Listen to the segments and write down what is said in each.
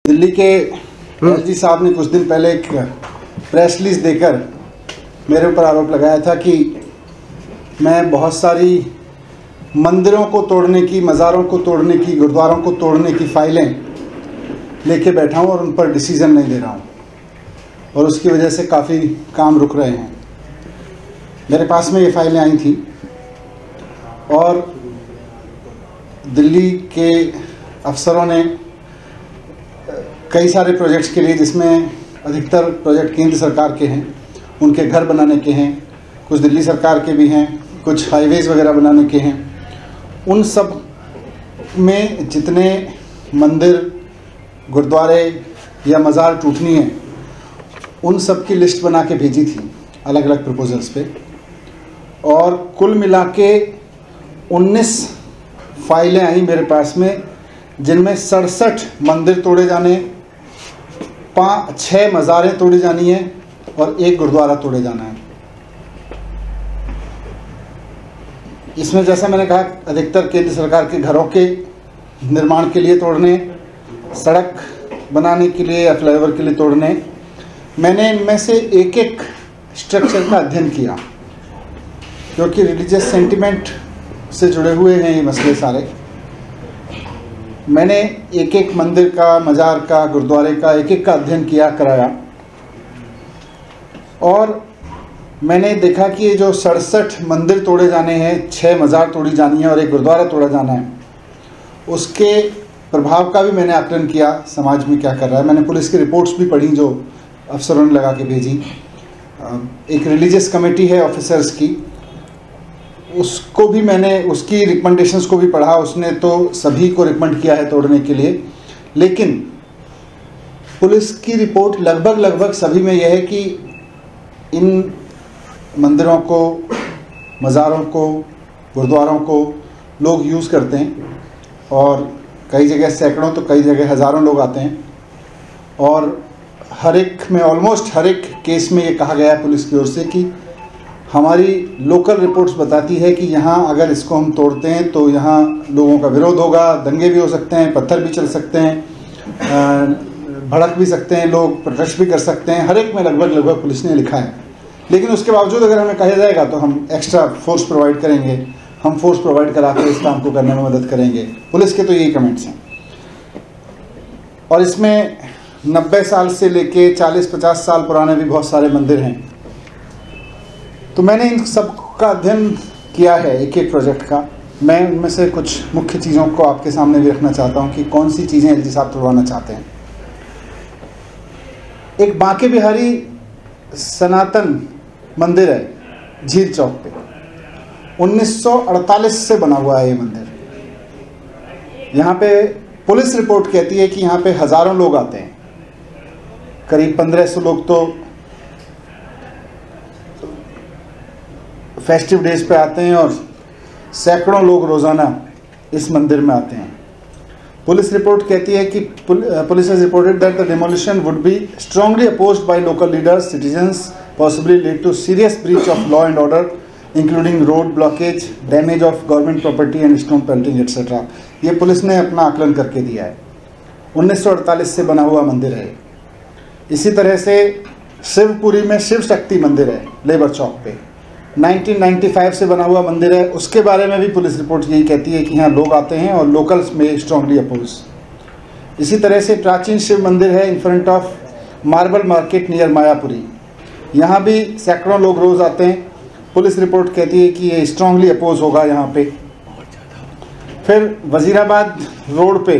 दिल्ली के एलजी साहब ने कुछ दिन पहले एक प्रेस रिलीज देकर मेरे ऊपर आरोप लगाया था कि मैं बहुत सारी मंदिरों को तोड़ने की, मज़ारों को तोड़ने की, गुरुद्वारों को तोड़ने की फ़ाइलें लेके बैठा हूँ और उन पर डिसीज़न नहीं दे रहा हूँ और उसकी वजह से काफ़ी काम रुक रहे हैं। मेरे पास में ये फ़ाइलें आई थी और दिल्ली के अफसरों ने कई सारे प्रोजेक्ट्स के लिए, जिसमें अधिकतर प्रोजेक्ट केंद्र सरकार के हैं, उनके घर बनाने के हैं, कुछ दिल्ली सरकार के भी हैं, कुछ हाईवेज़ वगैरह बनाने के हैं, उन सब में जितने मंदिर, गुरुद्वारे या मज़ार टूटनी है, उन सब की लिस्ट बना के भेजी थी अलग अलग प्रपोजल्स पे, और कुल मिला के 19 फाइलें आई मेरे पास में, जिनमें 67 मंदिर तोड़े जाने, 6 मज़ारें तोड़ी जानी है और 1 गुरुद्वारा तोड़े जाना है। इसमें जैसा मैंने कहा, अधिकतर केंद्र सरकार के घरों के निर्माण के लिए तोड़ने, सड़क बनाने के लिए या फ्लाईओवर के लिए तोड़ने। मैंने इनमें से एक एक स्ट्रक्चर का अध्ययन किया, क्योंकि रिलीजियस सेंटिमेंट से जुड़े हुए हैं ये मसले सारे। मैंने एक एक मंदिर का, मज़ार का, गुरुद्वारे का एक एक का अध्ययन किया, कराया, और मैंने देखा कि ये जो 67 मंदिर तोड़े जाने हैं, 6 मज़ार तोड़ी जानी है और 1 गुरुद्वारा तोड़ा जाना है, उसके प्रभाव का भी मैंने आकलन किया, समाज में क्या कर रहा है। मैंने पुलिस की रिपोर्ट्स भी पढ़ी जो अफसरों ने लगा के भेजी। एक रिलीजियस कमेटी है ऑफिसर्स की, उसको भी मैंने, उसकी रिकमेंडेशंस को भी पढ़ा। उसने तो सभी को रिकमेंड किया है तोड़ने के लिए, लेकिन पुलिस की रिपोर्ट लगभग सभी में यह है कि इन मंदिरों को, मज़ारों को, गुरुद्वारों को लोग यूज़ करते हैं, और कई जगह सैकड़ों तो कई जगह हज़ारों लोग आते हैं, और हर एक में, ऑलमोस्ट हर एक केस में ये कहा गया है पुलिस की ओर से कि हमारी लोकल रिपोर्ट्स बताती है कि यहाँ अगर इसको हम तोड़ते हैं तो यहाँ लोगों का विरोध होगा, दंगे भी हो सकते हैं, पत्थर भी चल सकते हैं, भड़क भी सकते हैं, लोग प्रोटेस्ट भी कर सकते हैं। हर एक में लगभग पुलिस ने लिखा है। लेकिन उसके बावजूद अगर हमें कहा जाएगा तो हम एक्स्ट्रा फोर्स प्रोवाइड करेंगे, हम फोर्स प्रोवाइड करा के इस काम को करने में मदद करेंगे। पुलिस के तो यही कमेंट्स हैं। और इसमें 90 साल से लेके 40-50 साल पुराने भी बहुत सारे मंदिर हैं। तो मैंने इन सब का अध्ययन किया है, एक एक प्रोजेक्ट का। मैं उनमें से कुछ मुख्य चीज़ों को आपके सामने भी रखना चाहता हूँ कि कौन सी चीज़ें एलजी साहब तोड़वाना चाहते हैं। एक बांके बिहारी सनातन मंदिर है झील चौक पे, 1948 से बना हुआ है ये मंदिर। यहाँ पे पुलिस रिपोर्ट कहती है कि यहाँ पे हज़ारों लोग आते हैं, करीब 1500 लोग तो फेस्टिव डेज पे आते हैं और सैकड़ों लोग रोज़ाना इस मंदिर में आते हैं। पुलिस रिपोर्ट कहती है कि police has reported that the demolition would be strongly opposed by local leaders, citizens, possibly lead to serious breach of law and order including road blockage, damage of government property and stone pelting etcetera. ये police ने अपना आकलन करके दिया है। 1948 से बना हुआ मंदिर है। इसी तरह से शिवपुरी में शिव शक्ति मंदिर है लेबर चौक पे, 1995 से बना हुआ मंदिर है। उसके बारे में भी पुलिस रिपोर्ट यही कहती है कि यहाँ लोग आते हैं और लोकल्स में स्ट्रांगली अपोज। इसी तरह से प्राचीन शिव मंदिर है in front of marble market near Mayapuri, यहाँ भी सैकड़ों लोग रोज़ आते हैं। पुलिस रिपोर्ट कहती है कि ये स्ट्रांगली अपोज होगा यहाँ पे। फिर वजीराबाद रोड पे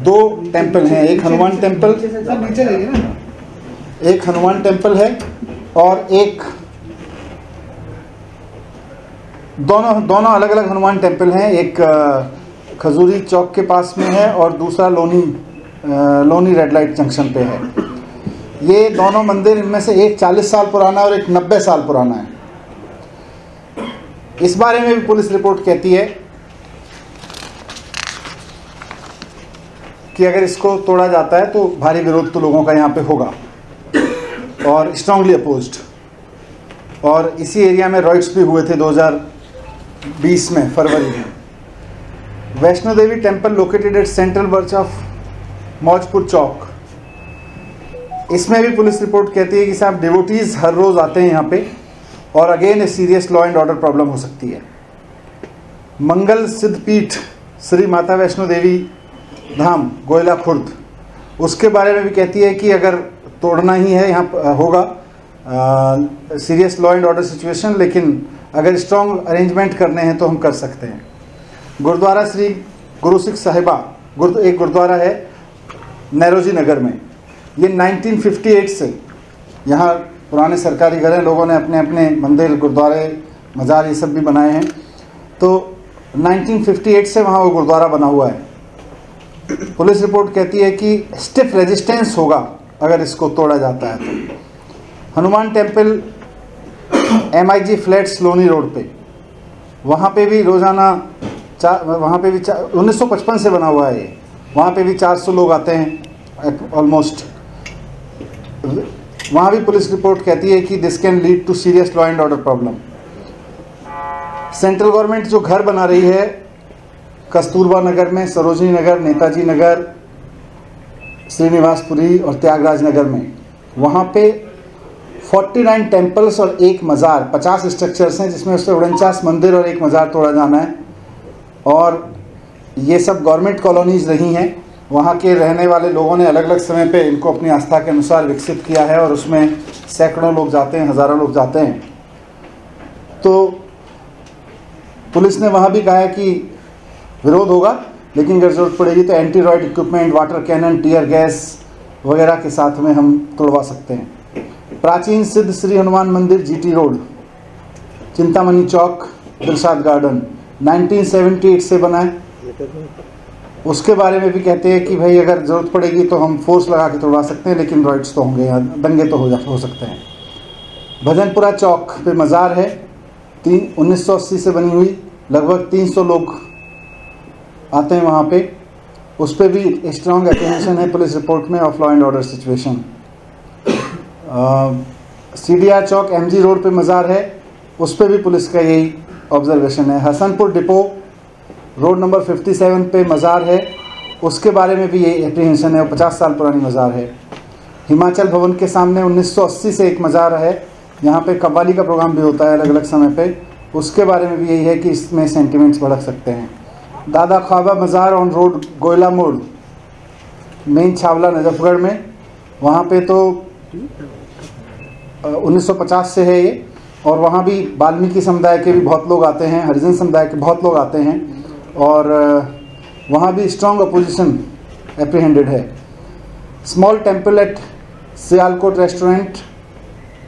2 टेम्पल हैं, एक हनुमान टेम्पल है और एक, दोनों अलग अलग हनुमान टेम्पल हैं। एक खजूरी चौक के पास में है और दूसरा लोनी रेड लाइट जंक्शन पे है। ये दोनों मंदिर, इनमें से एक 40 साल पुराना और एक 90 साल पुराना है। इस बारे में भी पुलिस रिपोर्ट कहती है कि अगर इसको तोड़ा जाता है तो भारी विरोध तो लोगों का यहाँ पे होगा और स्ट्रांगली अपोज्ड। और इसी एरिया में रॉइट्स भी हुए थे 2020 में, फरवरी में। Vaishno Devi temple located at central birch of Maujpur Chowk, इसमें भी पुलिस रिपोर्ट कहती है कि साहब डिवोटीज़ हर रोज़ आते हैं यहाँ पे और again a serious law and order problem हो सकती है। मंगल सिद्धपीठ श्री माता वैष्णो देवी धाम गोयला खुर्द, उसके बारे में भी कहती है कि अगर तोड़ना ही है यहाँ होगा serious law and order situation, लेकिन अगर स्ट्रॉन्ग अरेंजमेंट करने हैं तो हम कर सकते हैं। गुरुद्वारा श्री गुरु सिख साहिबा एक गुरुद्वारा है नैरोजी नगर में, ये 1958 से यहाँ पुराने सरकारी घर हैं, लोगों ने अपने अपने मंदिर गुरुद्वारे मज़ार ये सब भी बनाए हैं, तो 1958 से वहाँ वो गुरुद्वारा बना हुआ है। पुलिस रिपोर्ट कहती है कि स्टिफ रेजिस्टेंस होगा अगर इसको तोड़ा जाता है तो। Hanuman temple MIG flat Saloni road पे, वहाँ पे भी रोज़ाना वहाँ पे भी 1955 से बना हुआ है ये, वहाँ पे भी 400 लोग आते हैं ऑलमोस्ट। वहाँ भी पुलिस रिपोर्ट कहती है कि this can lead to serious law and order problem. Central government जो घर बना रही है कस्तूरबा नगर में, सरोजनी नगर, नेताजी नगर, श्रीनिवासपुरी और त्यागराज नगर में, वहाँ पे 49 टेम्पल्स और एक मज़ार, 50 स्ट्रक्चर्स हैं जिसमें उससे 49 मंदिर और एक मज़ार तोड़ा जाना है। और ये सब गवर्नमेंट कॉलोनीज़ रही हैं, वहाँ के रहने वाले लोगों ने अलग अलग समय पे इनको अपनी आस्था के अनुसार विकसित किया है और उसमें सैकड़ों लोग जाते हैं, हज़ारों लोग जाते हैं। तो पुलिस ने वहाँ भी कहा है कि विरोध होगा, लेकिन अगर ज़रूरत पड़ेगी तो anti riot equipment, water cannon, tear gas वगैरह के साथ में हम तोड़वा सकते हैं। प्राचीन सिद्ध श्री हनुमान मंदिर GT रोड, चिंतामणि चौक, दिलशाद गार्डन 1978 से बना है, उसके बारे में भी कहते हैं कि भाई अगर ज़रूरत पड़ेगी तो हम फोर्स लगा के तोड़वा सकते हैं, लेकिन रॉयड्स तो होंगे, दंगे तो हो सकते हैं। भजनपुरा चौक पे मज़ार है, 1980 से बनी हुई, लगभग 300 लोग आते हैं वहाँ पे, उस पर भी स्ट्रॉन्ग एप्रीहेंशन है पुलिस रिपोर्ट में of law and order situation. CDR Chowk MG road पे मज़ार है, उस पर भी पुलिस का यही ऑब्जर्वेशन है। हसनपुर डिपो रोड नंबर 57 पे मज़ार है, उसके बारे में भी यही एप्रीहेंशन है, वो 50 साल पुरानी मज़ार है। हिमाचल भवन के सामने 1980 से एक मज़ार है, यहाँ पे कव्वाली का प्रोग्राम भी होता है अलग अलग समय पे, उसके बारे में भी यही है कि इसमें सेंटिमेंट्स भड़क सकते हैं। दादा ख्वाबा मज़ार ऑन रोड गोयला मोड़, मेन छावला नजफगढ़ में, वहाँ पे तो 1950 से है ये, और वहाँ भी वाल्मीकि समुदाय के भी बहुत लोग आते हैं, हरिजन समुदाय के बहुत लोग आते हैं, और वहाँ भी स्ट्रॉन्ग अपोजिशन एप्रीहेंडेड है। Small temple at Sialkot restaurant,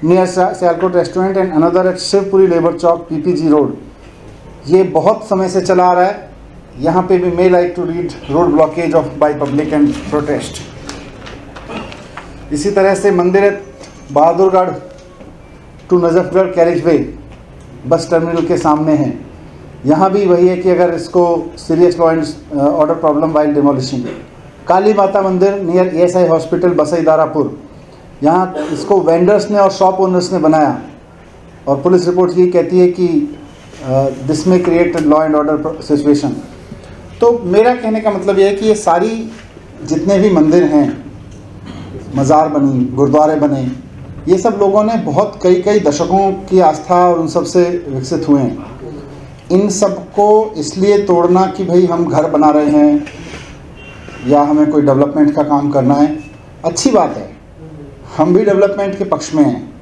near Sialkot restaurant and another at Shivpuri labour chowk PPG road, ये बहुत समय से चला आ रहा है। यहाँ पे भी may like to read road blockage of by public and protest. इसी तरह से मंदिर Bahadurgarh to Najafgarh carriageway bus terminal के सामने है, यहाँ भी वही है कि अगर इसको serious law and order problem while demolishing. Kali Mata Mandir near ESI hospital Basai Darapur, यहाँ इसको वेंडर्स ने और शॉप ओनर्स ने बनाया, और पुलिस रिपोर्ट ये कहती है कि दिस में create law and order situation. तो मेरा कहने का मतलब ये है कि ये सारी जितने भी मंदिर हैं, मज़ार बनी, गुरुद्वारे बने, ये सब लोगों ने बहुत कई दशकों की आस्था और उन सब से विकसित हुए हैं। इन सब को इसलिए तोड़ना कि भाई हम घर बना रहे हैं या हमें कोई डेवलपमेंट का काम करना है, अच्छी बात है, हम भी डेवलपमेंट के पक्ष में हैं,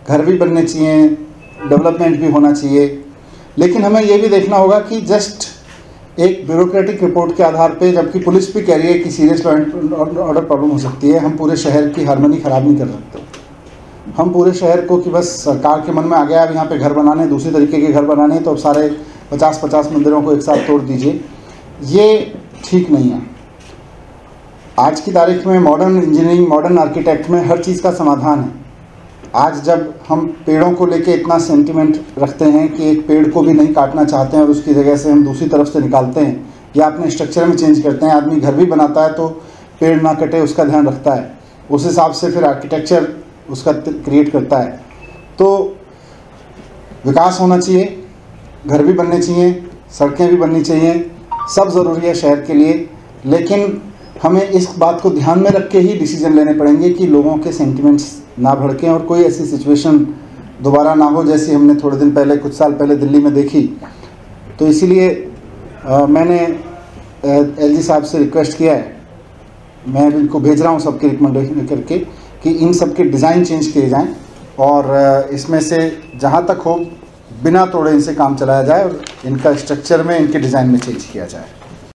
घर भी बनने चाहिए, डेवलपमेंट भी होना चाहिए, लेकिन हमें ये भी देखना होगा कि जस्ट एक ब्यूरोक्रेटिक रिपोर्ट के आधार पे, जबकि पुलिस भी कह रही है कि serious law and order problem हो सकती है, हम पूरे शहर की हार्मनी ख़राब नहीं कर सकते। हम पूरे शहर को कि बस सरकार के मन में आ गया अब यहाँ पे घर बनाने, दूसरी तरीके के घर बनाने, तो अब सारे 50-50 मंदिरों को एक साथ तोड़ दीजिए, ये ठीक नहीं है। आज की तारीख में मॉडर्न इंजीनियरिंग, मॉडर्न आर्किटेक्ट में हर चीज़ का समाधान है। आज जब हम पेड़ों को लेके इतना सेंटिमेंट रखते हैं कि एक पेड़ को भी नहीं काटना चाहते हैं और उसकी जगह से हम दूसरी तरफ से निकालते हैं या अपने स्ट्रक्चर में चेंज करते हैं, आदमी घर भी बनाता है तो पेड़ ना कटे उसका ध्यान रखता है, उस हिसाब से फिर आर्किटेक्चर उसका क्रिएट करता है। तो विकास होना चाहिए, घर भी बनने चाहिए, सड़कें भी बननी चाहिए, सब ज़रूरी है शहर के लिए, लेकिन हमें इस बात को ध्यान में रख के ही डिसीजन लेने पड़ेंगे कि लोगों के सेंटिमेंट्स ना भड़कें और कोई ऐसी सिचुएशन दोबारा ना हो जैसी हमने थोड़े दिन पहले, कुछ साल पहले दिल्ली में देखी। तो इसीलिए मैंने एलजी साहब से रिक्वेस्ट किया है, मैं इनको भेज रहा हूँ सबके रिकमेंडेशन करके कि इन सब के डिज़ाइन चेंज किए जाएं और इसमें से जहाँ तक हो बिना तोड़े इनसे काम चलाया जाए और इनका स्ट्रक्चर में, इनके डिज़ाइन में चेंज किया जाए।